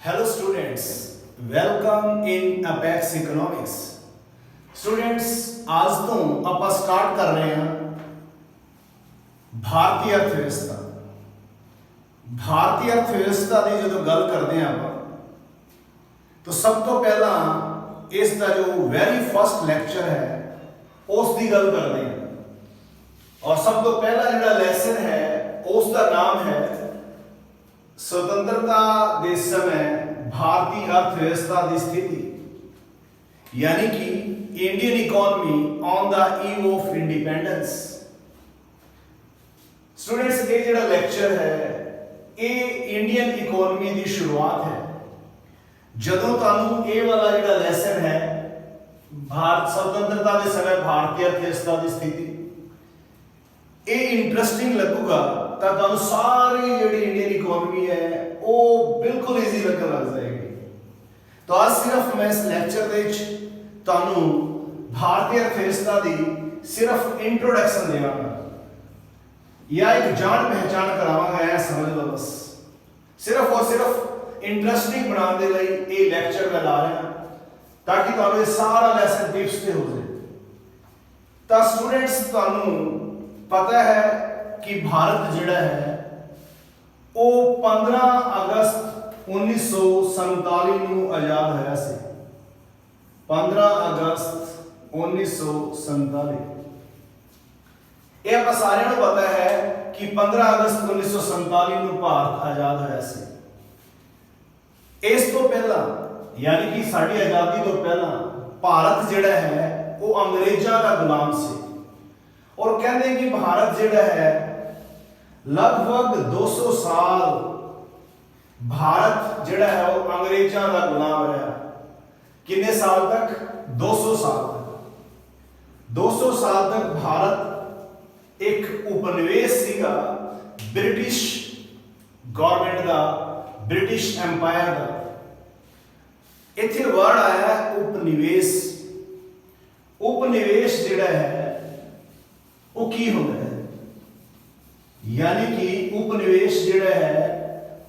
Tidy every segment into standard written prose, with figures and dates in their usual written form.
Hello students, welcome in Apex Economics. Students, आज तो ਆਪਾਂ ਸਟਾਰਟ ਕਰ ਰਹੇ ਹਾਂ ਭਾਰਤੀ ਅਰਥਵਿਵਸਥਾ। ਭਾਰਤੀ ਅਰਥਵਿਵਸਥਾ ਦੀ ਜਦੋਂ ਗੱਲ ਕਰਦੇ ਹਾਂ ਆਪਾਂ ਤਾਂ ਸਭ ਤੋਂ ਪਹਿਲਾਂ ਇਸ ਦਾ ਜੋ ਵੈਰੀ ਫਸਟ ਲੈਕਚਰ ਹੈ ਉਸ ਦੀ ਗੱਲ ਕਰਦੇ ਹਾਂ ਔਰ ਸਭ ਤੋਂ ਪਹਿਲਾ ਜਿਹੜਾ ਲੈਸਨ ਹੈ ਉਸ ਦਾ ਨਾਮ ਹੈ स्वतंत्रता के समय भारतीय अर्थव्यवस्था की स्थिति यानी कि Indian economy on the eve of independence. Students ये जो लैक्चर है ये इंडियन इकोनॉमी की शुरुआत है। जदों तुहानू ये वाला जो लैसन है भारत स्वतंत्रता के समय भारतीय अर्थव्यवस्था की स्थिति ये इंटरेस्टिंग लगूगा तो तुहानू सारी जी इंडियन इकोनॉमी है वो बिल्कुल ईजी लगन लग जाएगी। तो आज सिर्फ मैं इस लैक्चर दे तुहानू भारतीय अर्थव्यवस्था की सिर्फ इंट्रोडक्शन देवांगा या एक जान पहचान करावांगा। ऐ समझ लो बस सिर्फ और सिर्फ इंटरेस्टिंग बनाने के लिए ये लैक्चर मैं ला रहा ताकि तुहानू सारा लैसन टिप्स पे हो जाए। तो स्टूडेंट्स तुहानू पता है कि भारत जिहड़ा है वो 15 अगस्त 1947 ਨੂੰ आजाद होया सी। 15 अगस्त 1947 ये आप सारे को पता है कि 15 अगस्त 1947 ਨੂੰ भारत आजाद होया सी। इस तो पहला यानी कि साडी आजादी तो पहला भारत जिहड़ा है वो अंग्रेजां दा गुलाम सी और कहते कि भारत जिहड़ा है लगभग 200 साल भारत जिहड़ा है वो अंग्रेजां दा गुलाम रहा। कितने साल तक? 200 साल तक। 200 साल तक भारत एक उपनिवेश सीगा ब्रिटिश गवर्नमेंट का, ब्रिटिश एम्पायर का। इत्थे वर्ड आया उपनिवेश। उपनिवेश जिहड़ा है वो की होंदा है यानी कि उपनिवेश जिहड़ा है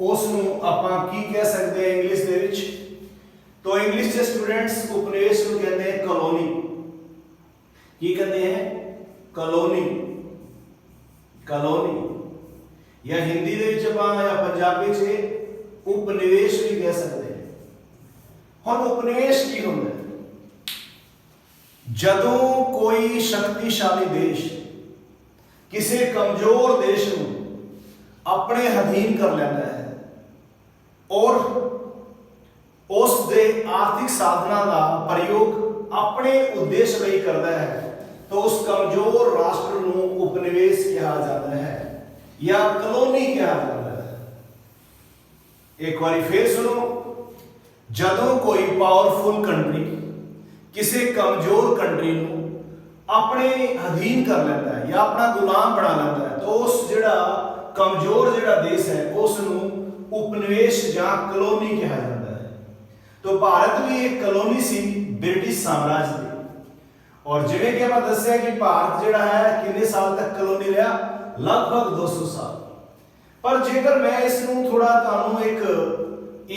उसनू आपां की कह सकते हैं इंग्लिश दे विच। तो इंग्लिश के स्टूडेंट्स उपनिवेश को कहते हैं कॉलोनी। की कहते हैं? कॉलोनी। कॉलोनी या हिंदी दे विच आपां या पंजाबी च उपनिवेश भी कह सकते हैं। हुण उपनिवेश की होंदा है? जदों कोई शक्तिशाली देश किसी कमजोर देश को अपने अधीन कर लेता है और उस दे आर्थिक साधना का प्रयोग अपने उद्देश्य लिए करता है तो उस कमजोर राष्ट्र को उपनिवेश कहा जाता है या कॉलोनी कहा जाता है। एक बार फिर सुनो, जदों कोई पावरफुल कंट्री किसी कमजोर कंट्री को अपने अधीन कर लेता है या अपना गुलाम बना लेता है तो उस जिहड़ा कमजोर जिहड़ा देश है उसनू उपनिवेश या कॉलोनी कहा जाता है। तो भारत भी एक कॉलोनी सी ब्रिटिश साम्राज्य की और जिवें कि मैं दस्सिया कि भारत जिहड़ा है कितने साल तक कॉलोनी रहा? लगभग 200 साल। पर जेकर मैं इसनू थोड़ा तुहानू एक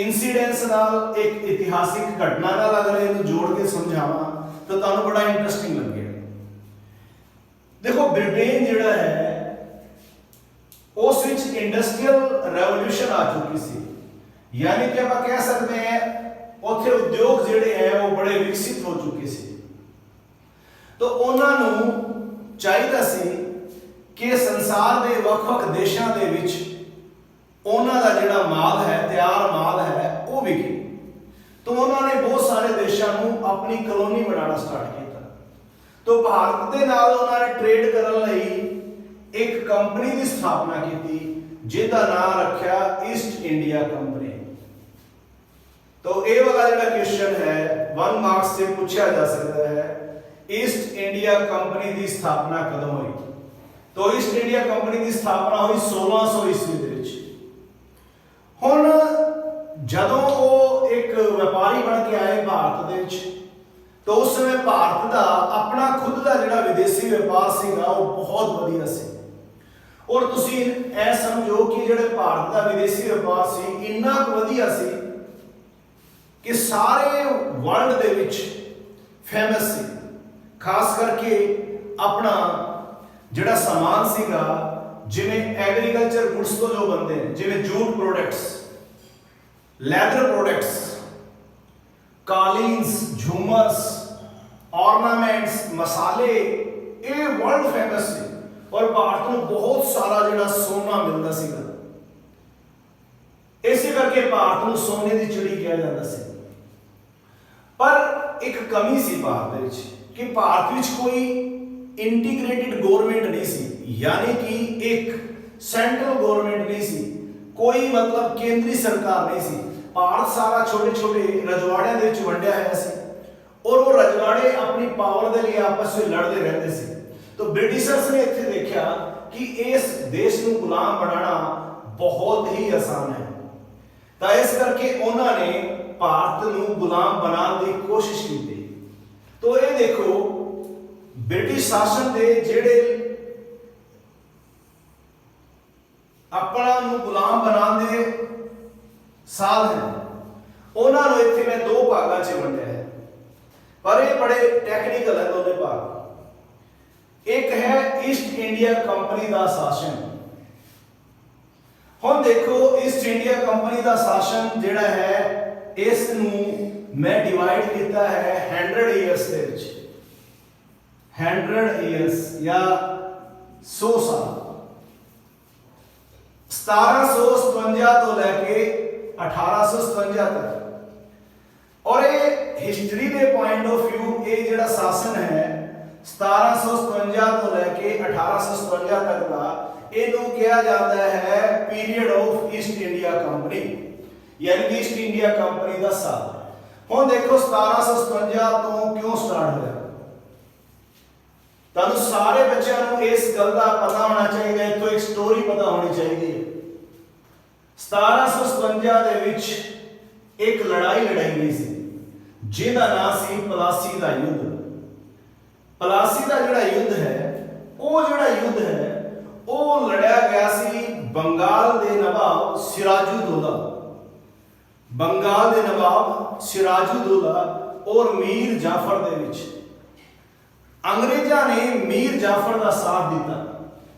इंसीडेंस नाल एक इतिहासिक घटना नाल अगर इहनू जोड़ के समझावां तो तुहानू बड़ा इंटरेस्टिंग लगेगा। देखो ब्रिटेन जिहड़ा है उस विच इंडस्ट्रियल रेवोल्यूशन आ चुकी सी यानी कि आप कह सकते हैं उत्थे उद्योग जिहड़े हैं वो बड़े विकसित हो चुके सी। तो उन्होंने चाहिए सी कि संसार के वख-वख देशों के विच उन्हां दा जिहड़ा माल है, तैयार माल है वो विके। तो उन्होंने बहुत सारे देशों को अपनी कॉलोनी बनाना स्टार्ट किया। तो भारत के नाल उन्होंने ट्रेड करने लई एक कंपनी की स्थापना की जिसका नाम रखा ईस्ट इंडिया कंपनी। तो ये वाला जो क्वेश्चन है 1 मार्क्स से पूछा जा सकता है ईस्ट इंडिया कंपनी की स्थापना कदों हुई? तो ईस्ट इंडिया कंपनी की स्थापना हुई 1600 ईस्वी दे विच। हुण जदों वो एक व्यापारी बन के आए भारत दे विच तो उस समय भारत का अपना खुद का जिहड़ा विदेशी व्यापार सीगा वो बहुत वधिया सी और तुसीं ऐ समझो कि जिहड़े भारत का विदेशी व्यापार सी इन्ना वधिया सी कि सारे वर्ल्ड दे विच फेमस सी, खास करके अपना जिहड़ा समान सीगा, जिवें एग्रीकल्चर गुड्स तो जो बनते हैं, जिवें जूट प्रोडक्ट्स, लैदर प्रोडक्ट्स, कालीन्स, झूमर्स, ऑर्नामेंट्स, मसाले, ये वर्ल्ड फेमस सी। और भारत में बहुत सारा जिहड़ा सोना मिलता सीगा, इसे करके भारत में सोने की चिड़ी कहा जाता सी। पर एक कमी सी भारत विच कि भारत विच कोई इंटीग्रेटेड गवर्नमेंट नहीं सी, यानी कि एक सेंट्रल गवर्नमेंट नहीं सी, कोई मतलब केंद्रीय सरकार नहीं सी। भारत सारा छोटे छोटे रजवाड़ियां दे विच वंडिया होया सी और वो रजवाड़े अपनी पावर के लिए आपस में लड़ते रहते सी। तो ब्रिटिशर्स ने इत्थे देखा कि इस देश को गुलाम बनाना बहुत ही आसान है, तो इस करके उन्होंने भारत को गुलाम बनाने की कोशिश की। तो ये देखो ब्रिटिश शासन के जेड़े अपना गुलाम बनाने साल हैं, उन्होंने इत्थे मैं दो भागों च वंडिया है, पर ये बड़े टैक्नीकल है दोनों भाग। एक है ईस्ट इंडिया कंपनी का शासन। हुण देखो ईस्ट इंडिया कंपनी का शासन जिहड़ा है, इस मैं डिवाइड किया है 100 ईयर्स दे विच, 100 ईयर्स या 100 साल, 1757 तो लैके 1857 तक। और ये हिस्टरी के पॉइंट ऑफ व्यू ये जिहड़ा शासन है 1757 तो लैके 1857 तक का, इनू कहा जाता है period of east India company, यानी कि ईस्ट इंडिया कंपनी का साल। हुण देखो 1757 तो क्यों स्टार्ट होया, तुहानू सारे बच्चों को इस गल का पता होना चाहिए, तो एक स्टोरी पता होनी चाहिए। 1757 दे विच एक लड़ाई लड़ाई गई सी, जिहदा नाम सी प्लासी का युद्ध। प्लासी का जिहड़ा युद्ध है, वो जिहड़ा युद्ध है वो लड़िया गया सी बंगाल दे नवाब सिराजुद्दौला, बंगाल दे नवाब सिराजुद्दौला और मीर जाफर दे विच। अंग्रेजा ने मीर जाफर का साथ दिता,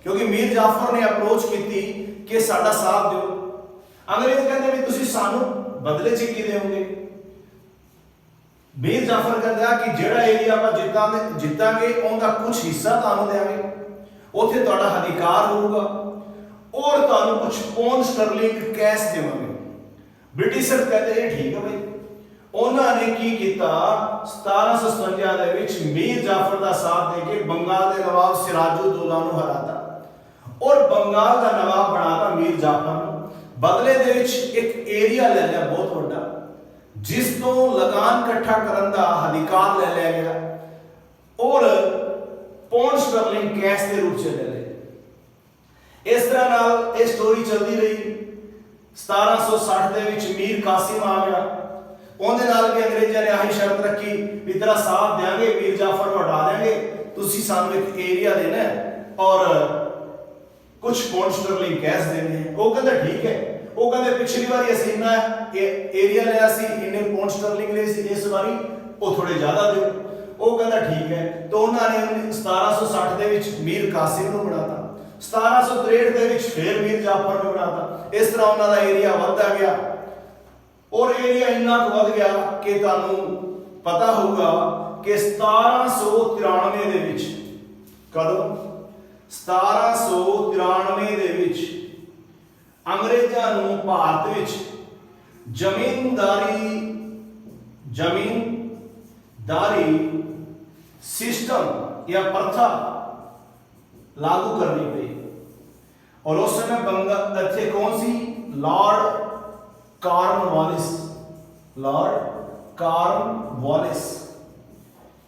क्योंकि मीर जाफर ने अप्रोच की कि साडा साथ दो। अंग्रेज कहते भी तुसीं सानू बदले च की देओगे। मीर जाफर कहता कि जिहड़ा एरिया आपां जितांगे उनका कुछ हिस्सा तुहानू देंगे, उत्थे तुहाडा अधिकार होगा और तुहानू कुछ पौंड स्टर्लिंग कैश देवांगे। ब्रिटिशर कहते हैं ठीक है भाई। उन्होंने की किया 1757 दे विच मीर जाफर का साथ देके बंगाल के नवाब सिराजुद्दौला नू हराता और बंगाल का नवाब बनाता मीर जाफर। बदले दे विच एक एरिया ले लिया बहुत बड़ा, जिस तो लगान इकट्ठा करने का अधिकार ले लिया गया और पौंड स्टर्लिंग कैश के रूप से ले लिया। इस तरह नाल ये स्टोरी चलती रही। 1760 दे विच मीर कासिम आ गया, उहदे नाल भी अंग्रेजां ने आही शर्त रखी भी तेरा साथ देंगे, मीर जाफर को हटा देंगे, तुसीं सानू एक एरिया देना है और कुछ पौंड स्टर्लिंग कैश देने हैं। वो कहंदा ठीक है। वो कहंदे पिछली बारी असीं इन्ना एरिया लिया सी, इन्ने पौंड स्टर्लिंग ले सी, इस बारी वो थोड़े ज्यादा दो। वो कहंदा ठीक है। तो उन्होंने 1760 दे विच मीर कासिम को बनाता, 1763 दे विच फिर मीर जाफर को बनाता। इस तरह उन्हों का एरिया बढ़ता गया और एरिया इन्ना वध गया कि तुहानू पता होगा कि 1793 दे विच, कदों 1793 दे विच अंग्रेजां नू भारत विच जमींदारी सिस्टम या प्रथा लागू करनी पई। और उस समय बंगाल इत्थे कौन सी, लॉर्ड कॉर्नवालिस, लॉर्ड कॉर्नवालिस।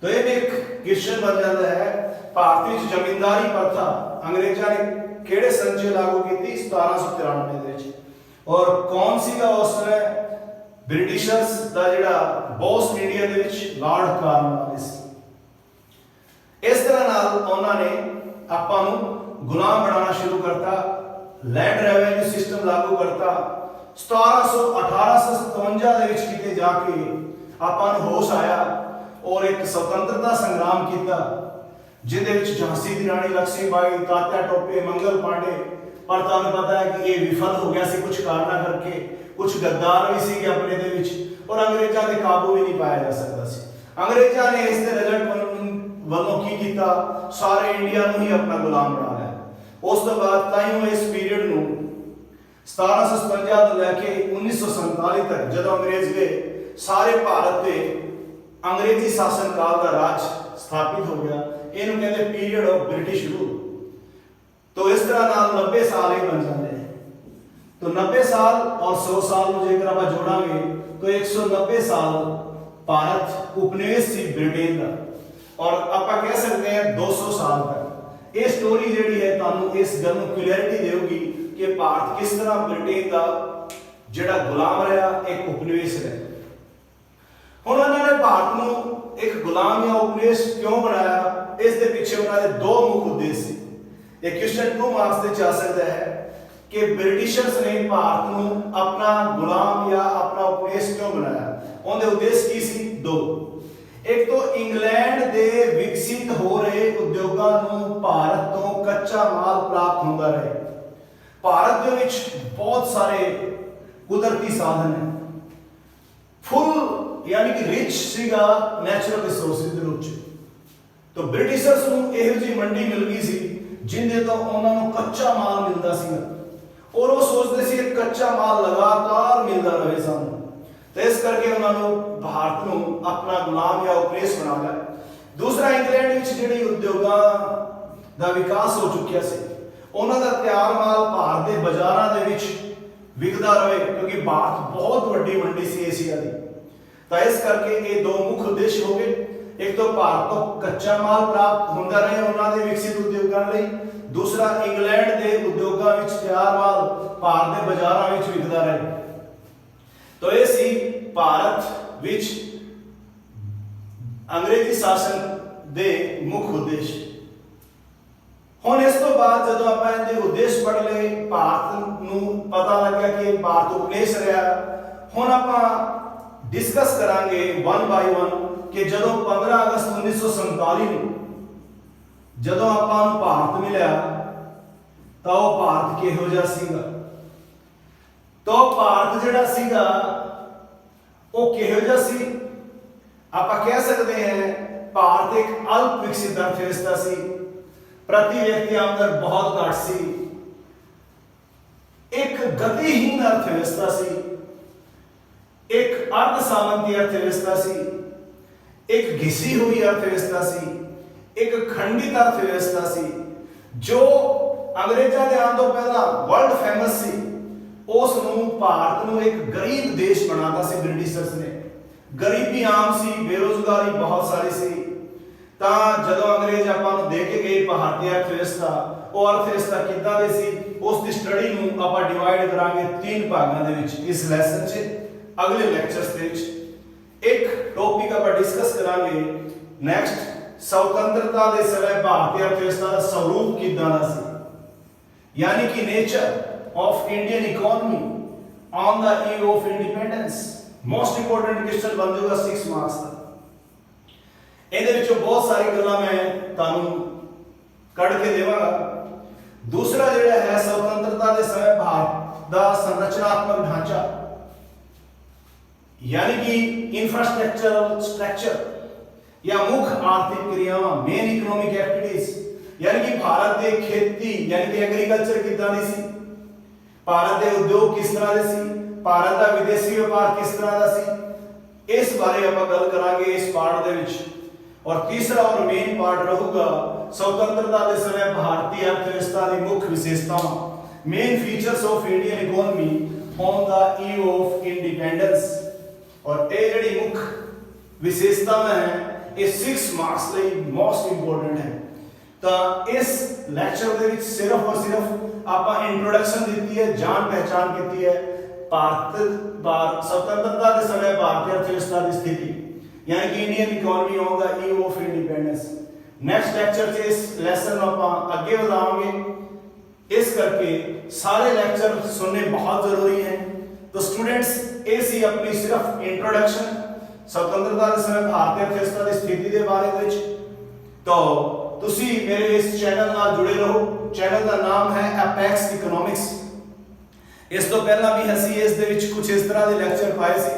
तो ये एक क्वेश्चन बन जाता है, भारत में जमींदारी प्रथा अंग्रेजा ने केड़े सन च लागू की थी, 1793 दे विच। और कौन सी का उस समय ब्रिटिशर्स दा जिहड़ा boss India they which lord Cornwallis. इस तरह नाल उन्होंने आपां नू गुलाम बनाना शुरू करता, लैंड रेवेन्यू सिस्टम लागू करता, 1857 ਦੇ ਵਿੱਚ ਕਿਤੇ ਜਾ ਕੇ ਆਪਾਂ ਨੂੰ ਹੋਸ਼ ਆਇਆ ਔਰ ਇੱਕ ਸੁਤੰਤਰਤਾ ਸੰਗਰਾਮ ਕੀਤਾ, ਜਿਹਦੇ ਵਿੱਚ ਝਾਂਸੀ ਦੀ ਰਾਣੀ ਲక్ష్ਮੀ ਬਾਈ, ਤਾत्या टोपे, मंगल पांडे, ਪਰ ਤੁਹਾਨੂੰ ਪਤਾ ਹੈ ਕਿ ਇਹ ਵਿਫਲ ਹੋ ਗਿਆ ਸੀ ਕੁਝ ਕਾਰਨਾਂ ਕਰਕੇ। ਕੁਝ ਗੱਦਾਰ ਵੀ ਸੀਗੇ ਆਪਣੇ ਦੇ ਵਿੱਚ ਔਰ ਅੰਗਰੇਜ਼ਾਂ ਦੇ ਕਾਬੂ ਵੀ ਨਹੀਂ ਪਾਇਆ ਜਾ ਸਕਦਾ ਸੀ। ਅੰਗਰੇਜ਼ਾਂ ਨੇ ਇਸ ਦੇ ਰਿਜ਼ਲਟ ਵੱਲੋਂ ਕੀ ਕੀਤਾ, ਸਾਰੇ ਇੰਡੀਆ ਨੂੰ ਹੀ ਆਪਣਾ ਗੁਲਾਮ ਬਣਾ ਲਿਆ। ਉਸ ਤੋਂ ਬਾਅਦ ਤਾਈਓ ਇਸ ਪੀਰੀਅਡ ਨੂੰ 1757 ਤੋਂ ਲੈ ਕੇ 1947 ਤੱਕ ਜਦੋਂ ਅੰਗਰੇਜ਼ ਗਏ, ਸਾਰੇ ਭਾਰਤ ਤੇ ਅੰਗਰੇਜ਼ੀ ਸ਼ਾਸਨ ਕਾਲ ਦਾ ਰਾਜ ਸਥਾਪਿਤ ਹੋ ਗਿਆ। ਇਹਨੂੰ ਕਹਿੰਦੇ ਪੀਰੀਅਡ ਆਫ ਬ੍ਰਿਟਿਸ਼ ਰੂਲ। तो इस तरह नाल 90 साल ही बन जाते हैं। तो 90 साल और 100 साल में जेकर आप जोड़ांगे तो 190 साल भारत उपनिवेश थी ब्रिटेन का, और आप कह सकते हैं 200 साल तक। ये स्टोरी जी है तुहानू इस गल नू क्लैरिटी देगी कि भारत किस तरह ब्रिटेन का जिहड़ा गुलाम रहा, एक उपनिवेश रहा। हुण उन्होंने भारत नू एक गुलाम या उपनिवेश क्यों बनाया, इस दे पिछे उन्होंने दो मुख उद्देश्य। एक क्वेश्चन 2 मार्क्स से जा सकता है कि ब्रिटिशर्स ने भारत को अपना गुलाम या अपना उपनिवेश क्यों बनाया। उनके उद्देश्य की सी दो। एक तो इंग्लैंड के विकसित हो रहे उद्योगों को भारत तो कच्चा माल प्राप्त होता रहे। भारत के विच बहुत सारे कुदरती साधन है, फुल यानी कि रिच सीगा नैचुरल रिसोर्सेज के रूप में। तो ब्रिटिशर्स को यह जी मंडी मिल गई सी जिन्हें तो उन्होंने कच्चा माल मिलता सी और वो सोचते सी कच्चा माल लगातार मिलता रहे सानू, तो इस करके उन्होंने भारत को अपना गुलाम या उपनिवेश बना लिया। दूसरा, इंग्लैंड में जिहड़े उद्योगां दा विकास हो चुकिया सी, उन्हां दा तैयार माल भारत के बाजारां दे विच विकदा रहे, क्योंकि भारत बहुत वड्डी मंडी सी एशिया की। तो इस करके ये दो मुख्य उद्देश्य हो गए। एक तो भारत को कच्चा माल प्राप्त होता रहे उन्होंने विकसित उद्योगों लई, दूसरा इंग्लैंड के उद्योगों में तैयार माल भारत के बाजारों में विकदा रहे। तो यह सी भारत विच अंग्रेजी शासन के मुख्य उद्देश्य। हुण इस तो बाद जदों आपां इहदे उद्देश्य पढ़ लए, भारत नूं पता लग्या कि भारत उपनिवेश रहा। हुण आपां डिस्कस करांगे वन बाय वन कि जदों 15 अगस्त 1947 जदों आपां नूं भारत मिलिया तो वह भारत किहो जिहा सीगा। तो भारत जिहड़ा सीगा वो किहो जिहा सी, आपां कह सकते हैं भारत एक अल्प विकसित अर्थव्यवस्था सी, प्रति व्यक्ति आमदन बहुत घट सी, एक गतिहीन अर्थव्यवस्था सी, एक अर्ध सामंती अर्थव्यवस्था सी, एक घिसी हुई अर्थव्यवस्था सी, एक खंडित अर्थव्यवस्था सी, जो अंग्रेजों के आने तो पहला वर्ल्ड फेमस सी। उस भारत को एक गरीब देश बनाता सी ब्रिटिशर्स ने। गरीबी आम सी, बेरोजगारी बहुत सारी सी। तो जदों अंग्रेज आपां नूं दे के गए भारतीय अर्थव्यवस्था, वो अर्थव्यवस्था किद्दां दी सी, उसकी स्टडी नूं आपां डिवाइड करांगे 3 भागां दे विच इस लैसन च। अगले लेक्चर्स दे विच एक टॉपिक आप डिस्कस करांगे नेक्स्ट, स्वतंत्रता के समय भारतीय अर्थव्यवस्था का स्वरूप किदां दा सी, यानी कि nature of Indian economy on the eve of independence. Most important question बन जाएगा 6 मार्क्स का। ਇਹਦੇ ਵਿੱਚੋਂ बहुत सारी ਗੱਲਾਂ मैं ਤੁਹਾਨੂੰ ਕੱਢ ਕੇ ਦੇਵਾਂਗਾ। दूसरा ਜਿਹੜਾ है स्वतंत्रता के समय भारत ਦਾ संरचनात्मक ढांचा, यानी कि इंफ्रास्ट्रक्चरल स्ट्रक्चर या मुख्य आर्थिक क्रियावां, मेन इकोनॉमिक एक्टिविटीज, यानी कि भारत के खेती यानी कि एग्रीकल्चर किदां दी सी, भारत के उद्योग किस तरह दे सी, भारत का विदेशी व्यापार किस तरह दा सी, इस बारे आपां गल करांगे इस पार्ट दे विच। और तीसरा और मेन पार्ट रहूगा स्वतंत्रता के समय भारतीय अर्थव्यवस्था की मुख्य विशेषतावां, main features of Indian economy on the eve of independence. और ये जिहड़ी मुख्य विशेषतावां हैं ये 6 मार्क्स लई मोस्ट इंपोर्टेंट है। तो इस लेक्चर दे विच सिर्फ और सिर्फ आपां इंट्रोडक्शन दी है, जान पहचान की है भारत स्वतंत्रता के समय भारतीय अर्थव्यवस्था की स्थिति, यानी कि Indian economy on the eve of independence. Next lecture से इस लेसन आपां आगे बढ़ाएंगे, इस करके सारे लेक्चर सुनने बहुत जरूरी है। तो स्टूडेंट्स ਇਹ ਸੀ ਆਪਣੀ ਸਿਰਫ ਇੰਟਰੋਡਕਸ਼ਨ ਸੁਤੰਤਰਤਾ ਦੇ ਸਮੇਂ ਭਾਰਤੀ ਅਰਥਵਿਵਸਥਾ ਦੀ ਸਥਿਤੀ ਦੇ ਬਾਰੇ ਵਿੱਚ। तो ਤੁਸੀਂ ਮੇਰੇ ਇਸ ਚੈਨਲ ਨਾਲ ਜੁੜੇ ਰਹੋ। ਚੈਨਲ ਦਾ ਨਾਮ ਹੈ ਐਪੈਕਸ ਇਕਨੋਮਿਕਸ। ਇਸ ਤੋਂ ਪਹਿਲਾਂ ਵੀ ਅਸੀਂ ਇਸ ਦੇ ਵਿੱਚ ਕੁਝ ਇਸ ਤਰ੍ਹਾਂ ਦੇ ਲੈਕਚਰ ਪਾਏ ਸੀ,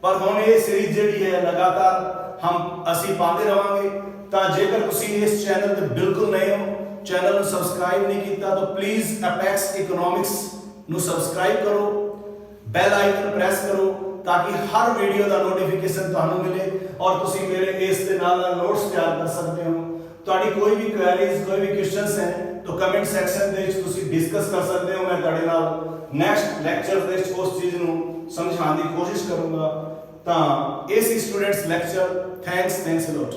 ਪਰ ਹੁਣ ਇਹ ਸੀਰੀਜ਼ ਜਿਹੜੀ ਹੈ ਲਗਾਤਾਰ ਅਸੀਂ ਪਾਉਂਦੇ ਰਵਾਂਗੇ। ਤਾਂ ਜੇਕਰ ਤੁਸੀਂ ਇਸ ਚੈਨਲ ਤੇ ਬਿਲਕੁਲ ਨਏ ਹੋ, ਚੈਨਲ ਨੂੰ ਸਬਸਕ੍ਰਾਈਬ ਨਹੀਂ ਕੀਤਾ, ਤਾਂ ਪਲੀਜ਼ ਐਪੈਕਸ ਇਕਨੋਮਿਕਸ ਨੂੰ ਸਬਸਕ੍ਰਾਈਬ ਕਰੋ, ਬੈਲ ਆਈਕਨ ਪ੍ਰੈਸ ਕਰੋ, ताकि हर वीडियो का नोटिफिकेशन ਤੁਹਾਨੂੰ ਮਿਲੇ और ਤੁਸੀਂ ਮੇਰੇ ਇਸ ਦੇ ਨਾਲ ਨੋਟਸ ਤਿਆਰ ਕਰ ਸਕਦੇ ਹੋ। ਤੁਹਾਡੀ ਕੋਈ ਵੀ ਕੁਐਰੀਜ਼, ਕੋਈ ਵੀ ਕੁਐਸਚਨਸ ਹੈ ਤਾਂ ਕਮੈਂਟ ਸੈਕਸ਼ਨ ਦੇ ਵਿੱਚ ਤੁਸੀਂ ਡਿਸਕਸ ਕਰ ਸਕਦੇ ਹੋ। ਮੈਂ ਤੁਹਾਡੇ ਨਾਲ ਨੈਕਸਟ ਲੈਕਚਰ ਦੇ ਵਿੱਚ ਉਸ ਚੀਜ਼ ਨੂੰ ਸਮਝਾਉਣ ਦੀ ਕੋਸ਼ਿਸ਼ ਕਰੂੰਗਾ। ਤਾਂ ਇਹ ਸੀ students lecture. Thanks a lot.